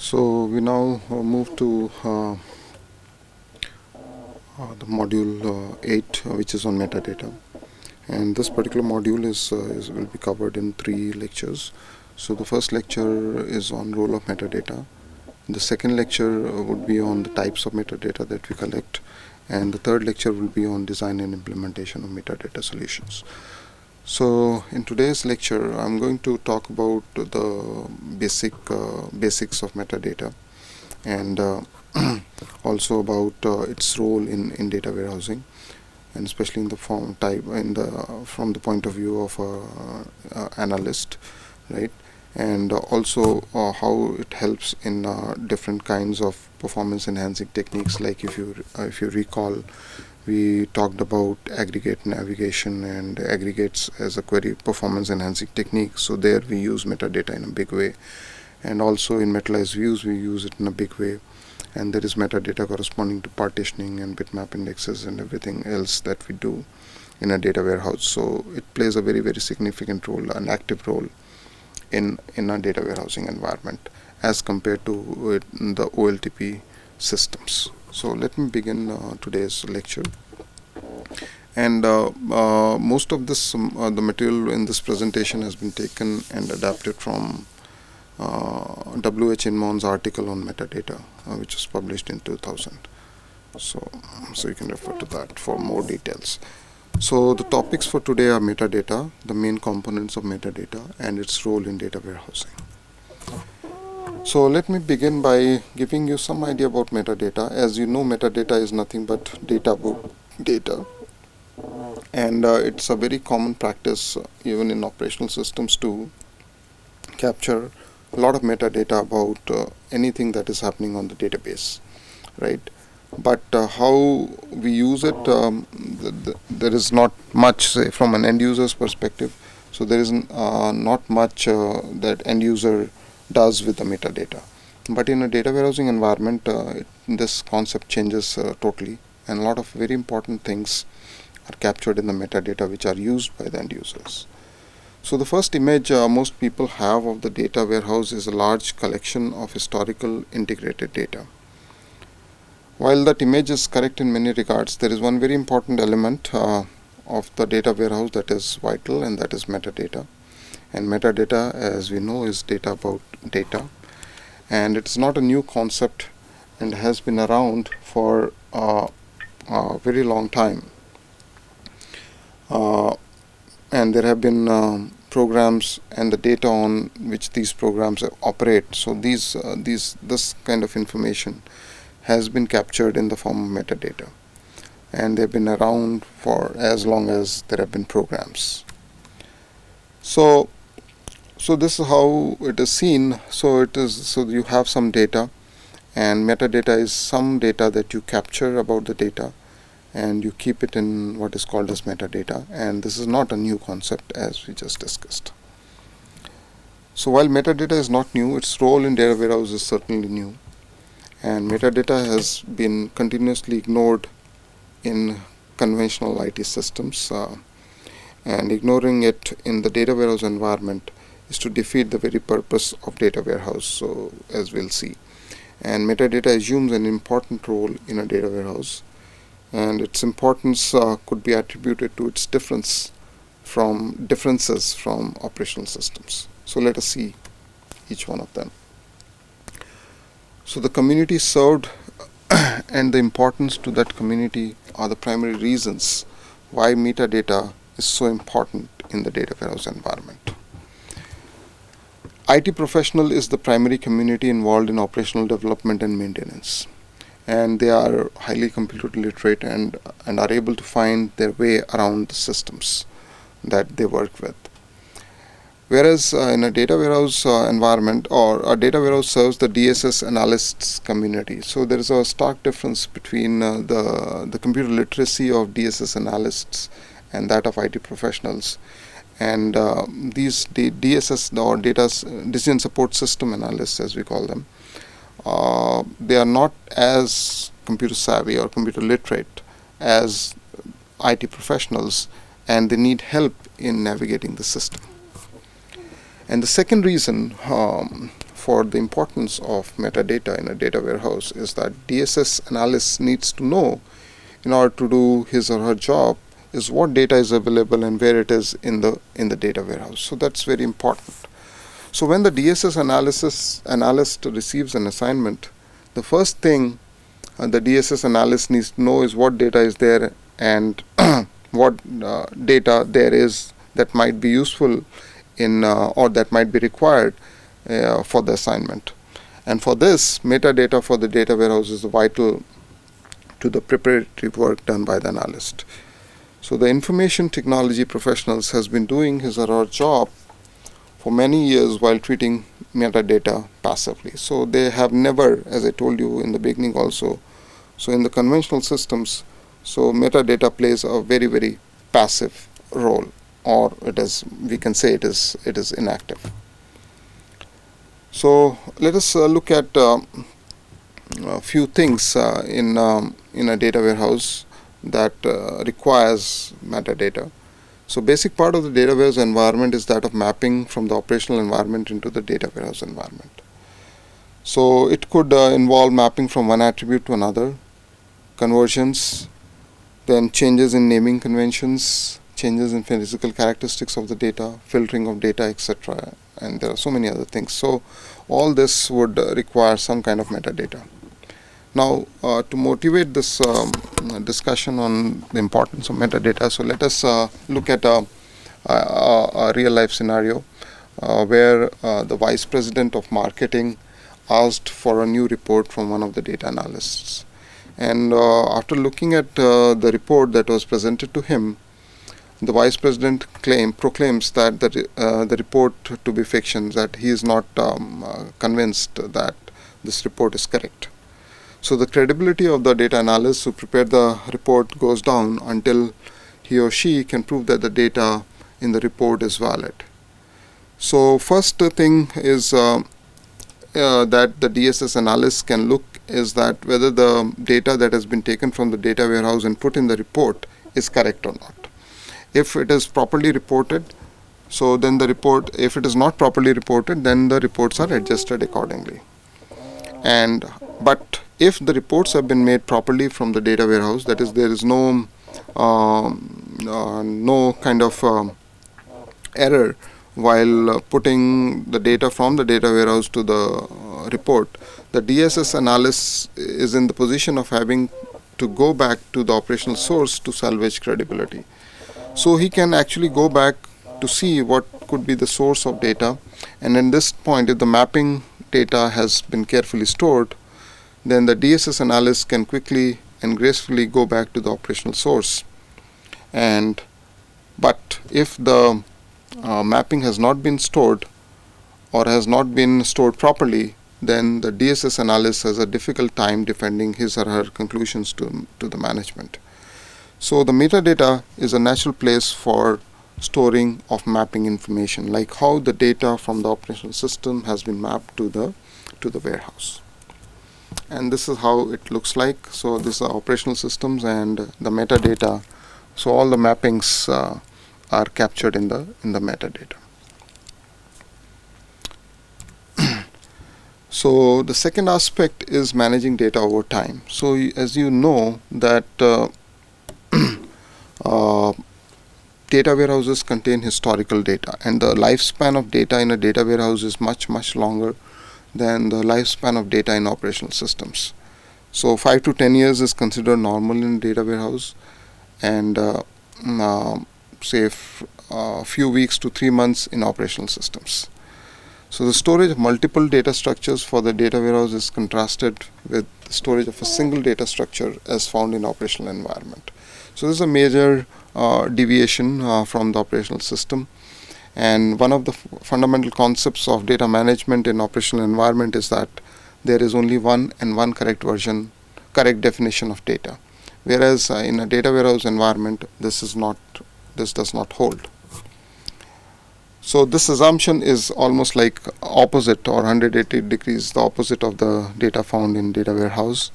So we now move to the module 8, which is on metadata. And this particular module will be covered in 3 lectures. So the first lecture is on role of metadata. The second lecture would be on the types of metadata that we collect, and the third lecture will be on design and implementation of metadata solutions. So in today's lecture, I'm going to talk about the basics of metadata, and also about its role in data warehousing, and especially in the from the point of view of analyst, right? And also how it helps in different kinds of performance enhancing techniques. Like if you recall, we talked about aggregate navigation and aggregates as a query performance enhancing technique. So there we use metadata in a big way, and also in metalized views we use it in a big way. And there is metadata corresponding to partitioning and bitmap indexes and everything else that we do in a data warehouse. So it plays a very significant role, an active role in a data warehousing environment as compared to the OLTP systems. So let me begin today's lecture. And most of this the material in this presentation has been taken and adapted from W.H. Inman's article on metadata, which was published in 2000. So you can refer to that for more details. So the topics for today are metadata, the main components of metadata, and its role in data warehousing. So let me begin by giving you some idea about metadata. As you know, metadata is nothing but data, and it's a very common practice even in operational systems to capture a lot of metadata about anything that is happening on the database, right? But how we use it, there is not much, say, from an end user's perspective. So there is not much that end user does with the metadata. But in a data warehousing environment, this concept changes totally, and a lot of very important things are captured in the metadata which are used by the end users. So the first image most people have of the data warehouse is a large collection of historical integrated data. While that image is correct in many regards, there is one very important element of the data warehouse that is vital, and that is metadata. And metadata, as we know, is data about data. And it's not a new concept and has been around for a very long time. And there have been programs and the data on which these programs operate. So this kind of information has been captured in the form of metadata, and they've been around for as long as there have been programs. So this is how it is seen. So you have some data, and metadata is some data that you capture about the data, and you keep it in what is called as metadata. And this is not a new concept, as we just discussed. So while metadata is not new, its role in data warehouse is certainly new. And metadata has been continuously ignored in conventional IT systems, and ignoring it in the data warehouse environment is to defeat the very purpose of data warehouse, so as we'll see. And metadata assumes an important role in a data warehouse, and its importance could be attributed to its differences from operational systems. So let us see each one of them. So the community served and the importance to that community are the primary reasons why metadata is so important in the data warehouse environment. IT professional is the primary community involved in operational development and maintenance, and they are highly computer literate and are able to find their way around the systems that they work with. Whereas in a data warehouse environment, or a data warehouse serves the DSS analysts community. So there is a stark difference between the computer literacy of DSS analysts and that of IT professionals. And these DSS, or decision support system analysts, as we call them, they are not as computer savvy or computer literate as IT professionals, and they need help in navigating the system. And the second reason for the importance of metadata in a data warehouse is that DSS analyst needs to know, in order to do his or her job, is what data is available and where it is in the data warehouse. So that's very important. So when the DSS analyst receives an assignment, the first thing the DSS analyst needs to know is what data is there and what data there is that might be useful in or that might be required for the assignment. And for this, metadata for the data warehouse is vital to the preparatory work done by the analyst. So the information technology professionals has been doing his or her job for many years while treating metadata passively. So they have never, as I told you in the beginning also, so in the conventional systems, so metadata plays a very, very passive role, or we can say it is inactive. So let us look at a few things in a data warehouse that requires metadata. So basic part of the data warehouse environment is that of mapping from the operational environment into the data warehouse environment. So it could involve mapping from one attribute to another, conversions, then changes in naming conventions, changes in physical characteristics of the data, filtering of data, etc. And there are so many other things. So all this would require some kind of metadata. Now, to motivate this discussion on the importance of metadata, so let us look at a real-life scenario where the vice president of marketing asked for a new report from one of the data analysts. And after looking at the report that was presented to him, the vice president proclaims that the report to be fiction, that he is not convinced that this report is correct. So the credibility of the data analyst who prepared the report goes down until he or she can prove that the data in the report is valid. So first thing is that the DSS analyst can look is that whether the data that has been taken from the data warehouse and put in the report is correct or not. If it is properly reported, so then the report, if it is not properly reported, then the reports are adjusted accordingly. But if the reports have been made properly from the data warehouse, that is, there is no kind of error while putting the data from the data warehouse to the report, the DSS analyst is in the position of having to go back to the operational source to salvage credibility. So he can actually go back to see what could be the source of data, and at this point, if the mapping data has been carefully stored, then the DSS analyst can quickly and gracefully go back to the operational source. But if the mapping has not been stored or has not been stored properly, then the DSS analyst has a difficult time defending his or her conclusions to the management. So the metadata is a natural place for storing of mapping information, like how the data from the operational system has been mapped to the warehouse. And this is how it looks like. So these are operational systems and the metadata. So all the mappings are captured in the metadata. So the second aspect is managing data over time. So as you know that data warehouses contain historical data, and the lifespan of data in a data warehouse is much longer than the lifespan of data in operational systems. So 5 to 10 years is considered normal in data warehouse, and say a few weeks to 3 months in operational systems. So the storage of multiple data structures for the data warehouse is contrasted with the storage of a single data structure as found in operational environment. So this is a major deviation from the operational system. And one of the fundamental concepts of data management in operational environment is that there is only one correct definition of data. Whereas in a data warehouse environment, this does not hold. So this assumption is almost like opposite, or 180 degrees the opposite of the data found in data warehouse.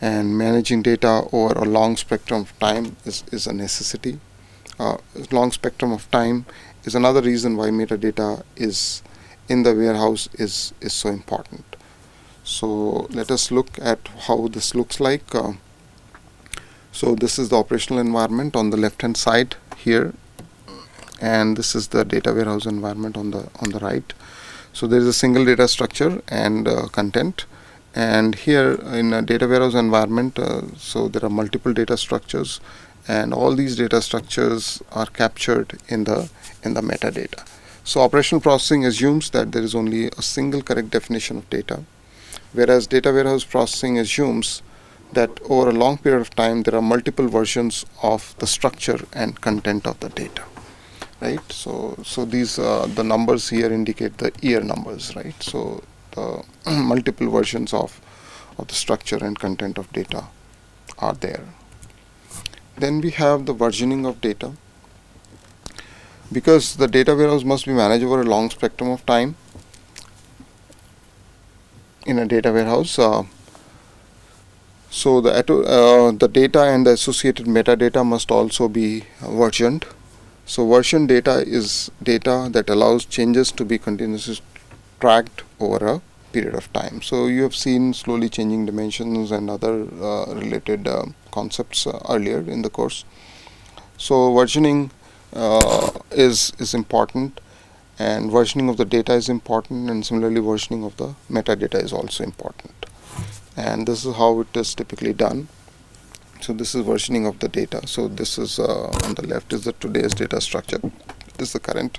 And managing data over a long spectrum of time is a necessity. Long spectrum of time is another reason why metadata is in the warehouse is so important. So let us look at how this looks like. So this is the operational environment on the left hand side here, and this is the data warehouse environment on the right. So there is a single data structure and content, and here in a data warehouse environment, so there are multiple data structures, and all these data structures are captured in the metadata. So operational processing assumes that there is only a single correct definition of data, whereas data warehouse processing assumes that over a long period of time there are multiple versions of the structure and content of the data, right? So these the numbers here indicate the year numbers, right? So the multiple versions of the structure and content of data are there. Then we have the versioning of data. Because the data warehouse must be managed over a long spectrum of time in a data warehouse, so the data and the associated metadata must also be versioned. So version data is data that allows changes to be continuously tracked over a period of time. So you have seen slowly changing dimensions and other related concepts earlier in the course. So versioning is important, and versioning of the data is important, and similarly versioning of the metadata is also important. And this is how it is typically done. So this is versioning of the data. So this is on the left is the today's data structure. This is the current,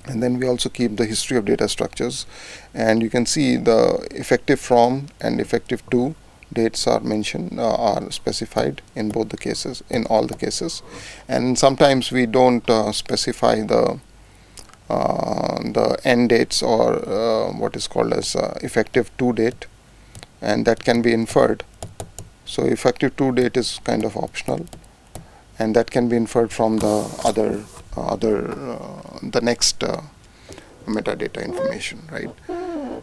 and then we also keep the history of data structures, and you can see the effective from and effective to dates are mentioned, are specified in both the cases, in all the cases. And sometimes we don't specify the end dates, or what is called as effective to date, and that can be inferred. So effective to date is kind of optional, and that can be inferred from the the next metadata information, right?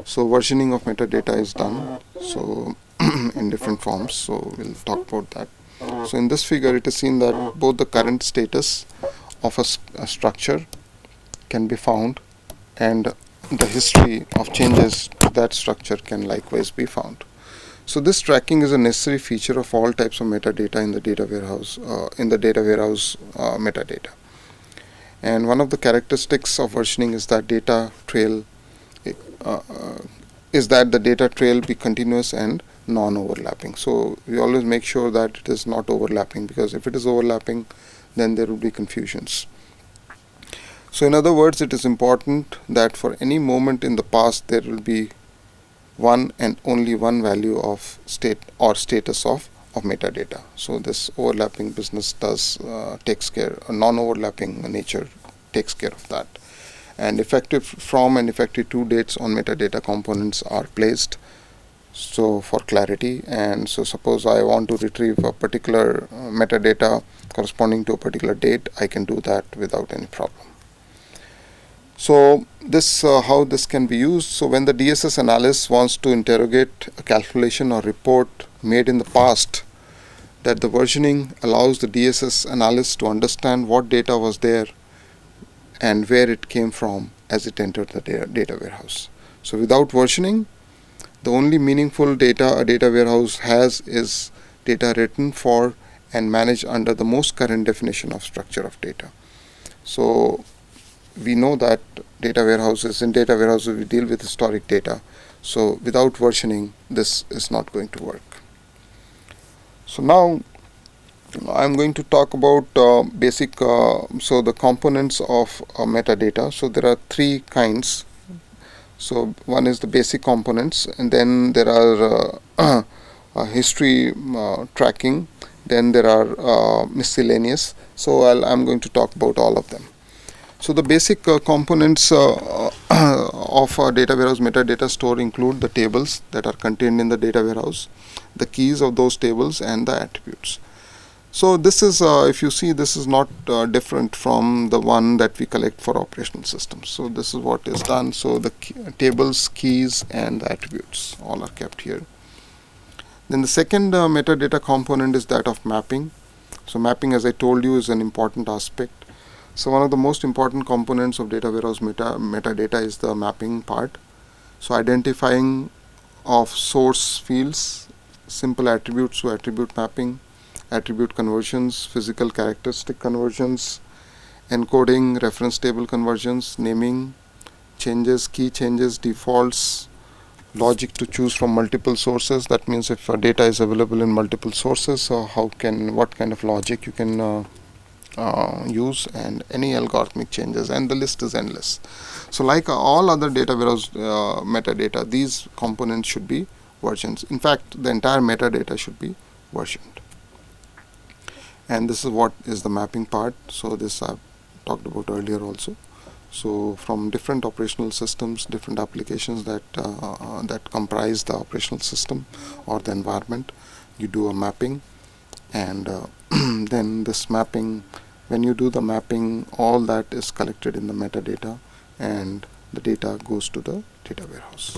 So versioning of metadata is done so in different forms, so we'll talk about that. So in this figure it is seen that both the current status of a structure can be found, and the history of changes to that structure can likewise be found. So this tracking is a necessary feature of all types of metadata in the data warehouse, metadata. And one of the characteristics of versioning is that data trail the data trail be continuous and non-overlapping. So we always make sure that it is not overlapping, because if it is overlapping, then there will be confusions. So in other words, it is important that for any moment in the past there will be one and only one value of state or status of metadata. So this overlapping business does takes care, a non-overlapping nature takes care of that. And effective from and effective to dates on metadata components are placed, so for clarity. And so suppose I want to retrieve a particular metadata corresponding to a particular date, I can do that without any problem. So this how this can be used. So when the DSS analyst wants to interrogate a calculation or report made in the past, that the versioning allows the DSS analyst to understand what data was there and where it came from as it entered the data warehouse. So without versioning, the only meaningful data a data warehouse has is data written for and managed under the most current definition of structure of data. So we know that in data warehouses we deal with historic data. So without versioning, this is not going to work. So now I'm going to talk about basic, so the components of metadata. So there are three kinds. So one is the basic components, and then there are history tracking, then there are miscellaneous. So I'm going to talk about all of them. So the basic components of a data warehouse metadata store include the tables that are contained in the data warehouse, the keys of those tables, and the attributes. So this is, if you see, this is not different from the one that we collect for operational systems. So this is what is done. So the tables, keys, and the attributes all are kept here. Then the second metadata component is that of mapping. So mapping, as I told you, is an important aspect. So one of the most important components of data warehouse metadata is the mapping part. So identifying of source fields, simple attributes to attribute mapping, attribute conversions, physical characteristic conversions, encoding, reference table conversions, naming, changes, key changes, defaults, logic to choose from multiple sources. That means if data is available in multiple sources, what kind of logic you can use, and any algorithmic changes, and the list is endless. So like all other data warehouse metadata, these components should be versions. In fact, the entire metadata should be versioned. And this is what is the mapping part. So this I've talked about earlier also. So from different operational systems, different applications that comprise the operational system or the environment, you do a mapping, and then this mapping, when you do the mapping, all that is collected in the metadata, and the data goes to the data warehouse.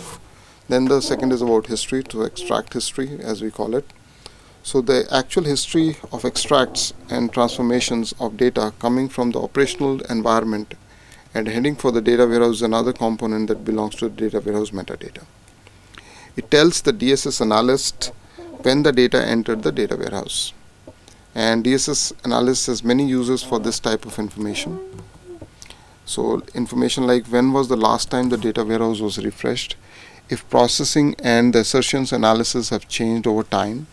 Then the second is about history, to extract history as we call it. So the actual history of extracts and transformations of data coming from the operational environment and heading for the data warehouse is another component that belongs to the data warehouse metadata. It tells the DSS analyst when the data entered the data warehouse. And DSS analyst has many uses for this type of information. So information like when was the last time the data warehouse was refreshed, if processing and the assertions analysis have changed over time,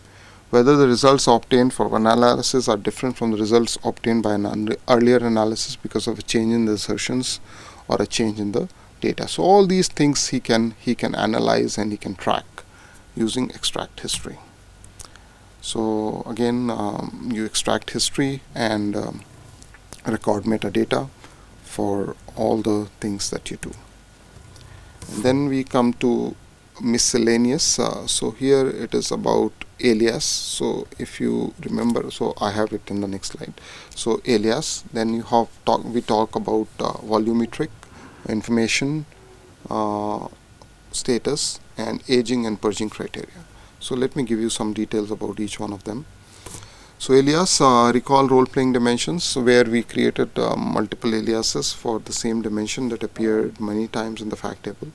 whether the results obtained for one analysis are different from the results obtained by an earlier analysis because of a change in the assertions or a change in the data. So all these things he can analyze and he can track using extract history. So again, you extract history and record metadata for all the things that you do. And then we come to miscellaneous. So here it is about alias. So if you remember, so I have it in the next slide. So alias, then you have we talk about volumetric information, status, and aging and purging criteria. So let me give you some details about each one of them. So alias, recall role-playing dimensions, where we created multiple aliases for the same dimension that appeared many times in the fact table.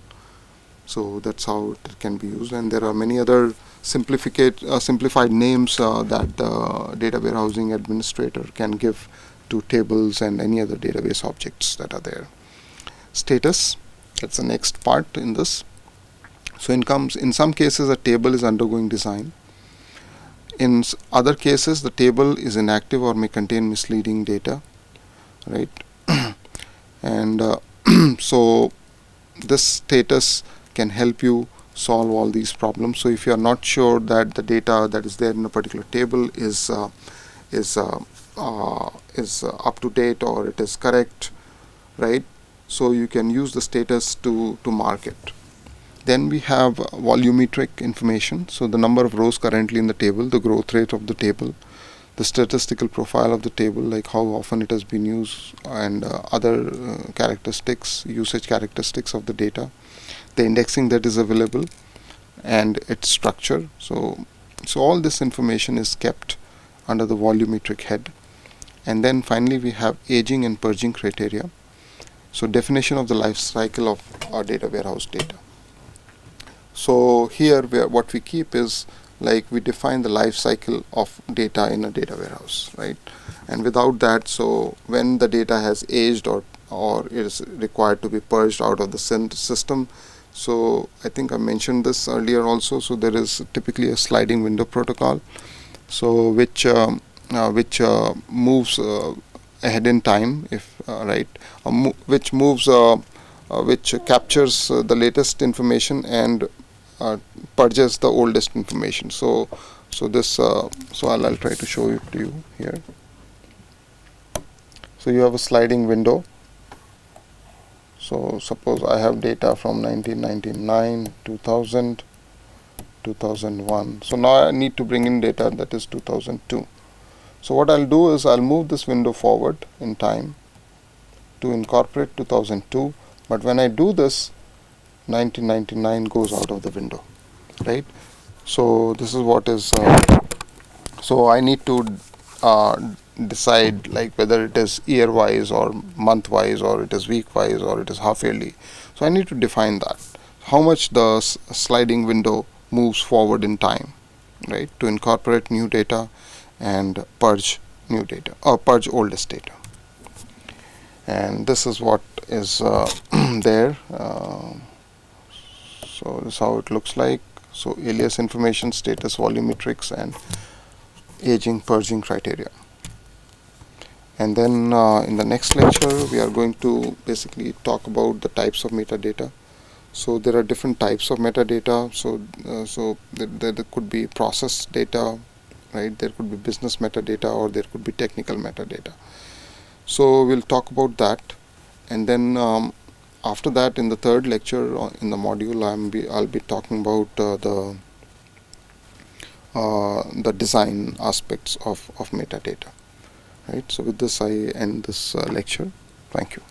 So that's how it can be used, and there are many other simplified names that the data warehousing administrator can give to tables and any other database objects that are there. Status, that's the next part in this. So in some cases a table is undergoing design. In other cases the table is inactive or may contain misleading data, right? And so this status can help you solve all these problems. So if you are not sure that the data that is there in a particular table is up to date or it is correct, right? So you can use the status to mark it. Then we have volumetric information. So the number of rows currently in the table, the growth rate of the table, the statistical profile of the table, like how often it has been used, and other characteristics, usage characteristics of the data, the indexing that is available, and its structure. So all this information is kept under the volumetric head. And then finally we have aging and purging criteria. So definition of the life cycle of our data warehouse data. So here what we keep is, like, we define the life cycle of data in a data warehouse, right? And without that, so when the data has aged or is required to be purged out of the system, so I think I mentioned this earlier also. So there is typically a sliding window protocol, so which moves ahead in time, if right, which moves which captures the latest information and purges the oldest information. So I'll try to show it to you here. So you have a sliding window. So suppose I have data from 1999, 2000, 2001. So now I need to bring in data that is 2002. So what I'll do is I'll move this window forward in time to incorporate 2002. But when I do this, 1999 goes out of the window, right? So this is what is. So I need to decide like whether it is year wise or month wise or it is week wise or it is half yearly. So I need to define that, how much the sliding window moves forward in time, right, to incorporate new data and purge new data or purge oldest data. And this is what is there. So this is how it looks like. So alias information, status, volume metrics, and aging purging criteria. And then in the next lecture we are going to basically talk about the types of metadata. So there are different types of metadata. So there could be process data, right? There could be business metadata, or there could be technical metadata. So we'll talk about that, and then after that, in the third lecture in the module, I'll be talking about the design aspects of metadata. Right. So with this, I end this lecture. Thank you.